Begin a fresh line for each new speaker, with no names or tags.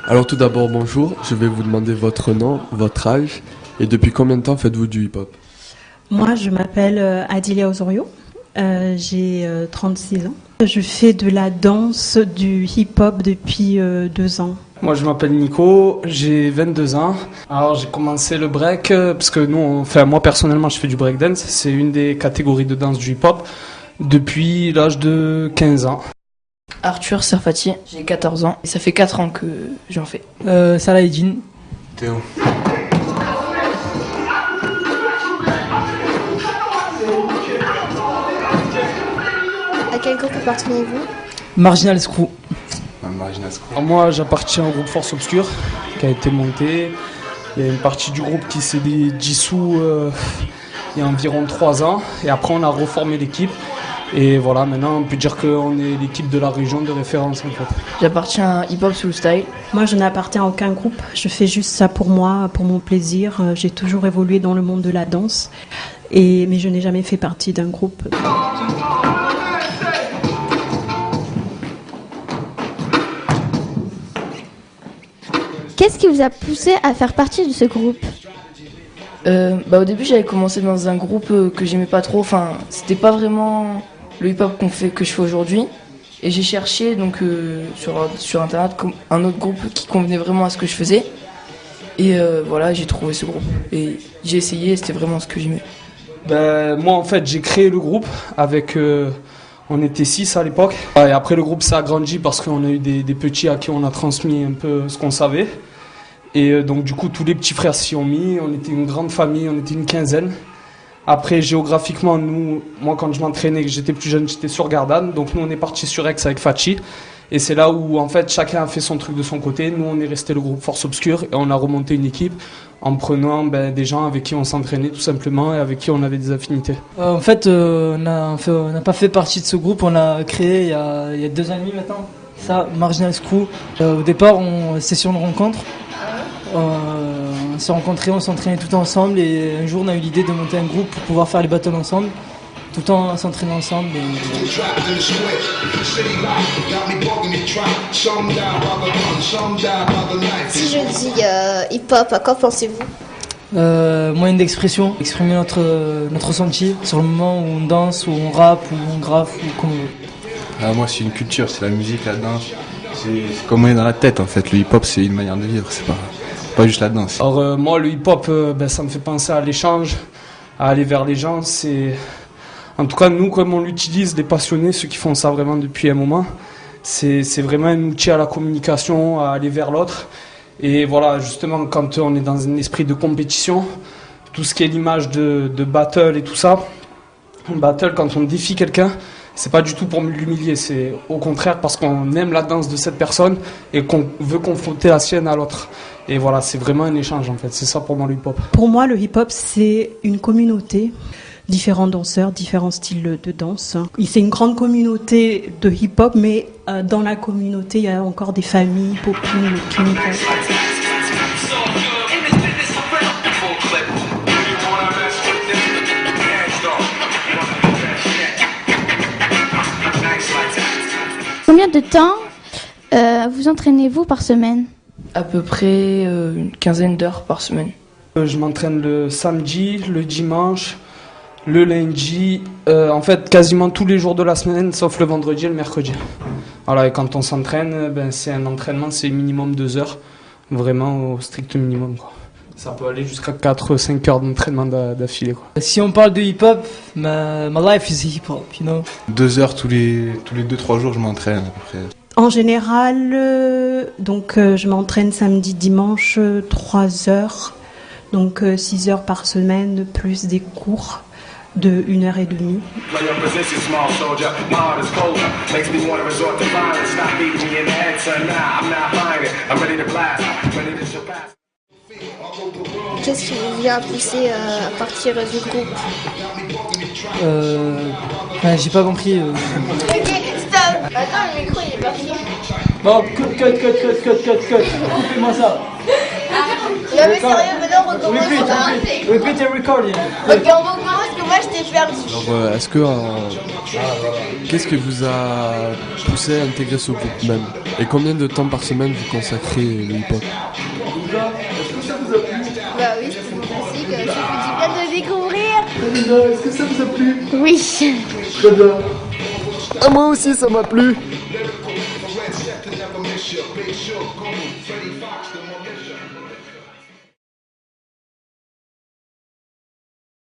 Alors tout d'abord, bonjour. Je vais vous demander votre nom, votre âge et depuis combien de temps faites-vous du hip-hop?
Moi, je m'appelle Adilia Osorio. J'ai 36 ans. Je fais de la danse, du hip-hop depuis 2 ans.
Moi, je m'appelle Nico, j'ai 22 ans. Alors, j'ai commencé le break parce que moi personnellement, je fais du breakdance. C'est une des catégories de danse du hip-hop depuis l'âge de 15 ans.
Arthur Serfati, j'ai 14 ans et ça fait 4 ans que j'en fais.
Salah Edine.
Théo.
À quel groupe appartenez-vous?
Marginal Screw.
Alors, moi, j'appartiens au groupe Force Obscure qui a été monté. Il y a une partie du groupe qui s'est dissous il y a environ 3 ans et après on a reformé l'équipe. Et voilà, maintenant on peut dire qu'on est l'équipe de la région de référence en fait.
J'appartiens à Hip Hop Soul Style.
Moi, je n'appartiens à aucun groupe. Je fais juste ça pour moi, pour mon plaisir. J'ai toujours évolué dans le monde de la danse, mais je n'ai jamais fait partie d'un groupe.
Qu'est-ce qui vous a poussé à faire partie de ce groupe?
Au début, j'avais commencé dans un groupe que j'aimais pas trop. Enfin, c'était pas vraiment le hip-hop que je fais aujourd'hui. Et j'ai cherché donc sur internet un autre groupe qui convenait vraiment à ce que je faisais. Et voilà, j'ai trouvé ce groupe. Et j'ai essayé, et c'était vraiment ce que j'aimais.
Moi en fait, j'ai créé le groupe avec. On était 6 à l'époque. Et après, le groupe s'est agrandi parce qu'on a eu des petits à qui on a transmis un peu ce qu'on savait. Et donc, du coup, tous les petits frères s'y ont mis. On était une grande famille, on était une quinzaine. Après, géographiquement, moi, quand je m'entraînais, que j'étais plus jeune, j'étais sur Gardanne. Donc, nous, on est parti sur Aix avec Fachi. Et c'est là où, en fait, chacun a fait son truc de son côté. Nous, on est resté le groupe Force Obscure et on a remonté une équipe en prenant des gens avec qui on s'entraînait tout simplement et avec qui on avait des affinités.
En fait, on n'a pas fait partie de ce groupe. On l'a créé il y a 2 ans et demi maintenant. Ça, Marginal Screw. Au départ, session de rencontre. On s'est rencontrés, on s'entraînait tout ensemble et un jour on a eu l'idée de monter un groupe pour pouvoir faire les battles ensemble, tout en s'entraînant ensemble.
Si je dis hip-hop, à quoi pensez-vous?
Moyen d'expression, exprimer notre ressenti sur le moment où on danse, où on rappe, où on graffe, ou comme on veut.
Moi, c'est une culture, c'est la musique, la danse. C'est comme on est dans la tête en fait. Le hip-hop, c'est une manière de vivre, c'est pas juste la danse.
Alors moi, le hip-hop, ça me fait penser à l'échange, à aller vers les gens. En tout cas, nous, comme on l'utilise, les passionnés, ceux qui font ça vraiment depuis un moment, c'est vraiment un outil à la communication, à aller vers l'autre. Et voilà, justement, quand on est dans un esprit de compétition, tout ce qui est l'image de battle et tout ça, un battle, quand on défie quelqu'un, c'est pas du tout pour l'humilier, c'est au contraire parce qu'on aime la danse de cette personne et qu'on veut confronter la sienne à l'autre. Et voilà, c'est vraiment un échange en fait, c'est ça pour moi le hip-hop.
Pour moi, le hip-hop, c'est une communauté, différents danseurs, différents styles de danse. C'est une grande communauté de hip-hop, mais dans la communauté, il y a encore des familles, popines, looking.
Combien de temps vous entraînez-vous par semaine?
À peu près une quinzaine d'heures par semaine.
Je m'entraîne le samedi, le dimanche, le lundi, en fait quasiment tous les jours de la semaine, sauf le vendredi et le mercredi. Voilà, et quand on s'entraîne, c'est un entraînement, c'est minimum 2 heures, vraiment au strict minimum, quoi. Ça peut aller jusqu'à 4-5 heures d'entraînement d'affilée, quoi.
Si on parle de hip-hop, my life is hip-hop, you know.
2 heures tous les 2-3 jours, je m'entraîne à peu près.
En général, je m'entraîne samedi, dimanche, 3 heures, donc 6 heures par semaine, plus des cours de 1h30.
Qu'est-ce qui vous vient pousser à partir du groupe?
J'ai pas compris.
Ok, stop. Attends, le micro il est parti.
Bon, cut. Coupez-moi ça.
Non mais sérieux, maintenant on recommence.
Repeat and recording.
Ok, on recommence parce que moi je t'ai
perdu.
Alors, qu'est-ce qui vous a poussé à intégrer ce groupe même? Et combien de temps par semaine vous consacrez le hip-hop?
Bah oui, c'est fantastique, ça fait du bien de le découvrir.
Est-ce que ça vous a plu?
Oui.
Très bien. Ah, moi aussi ça m'a plu.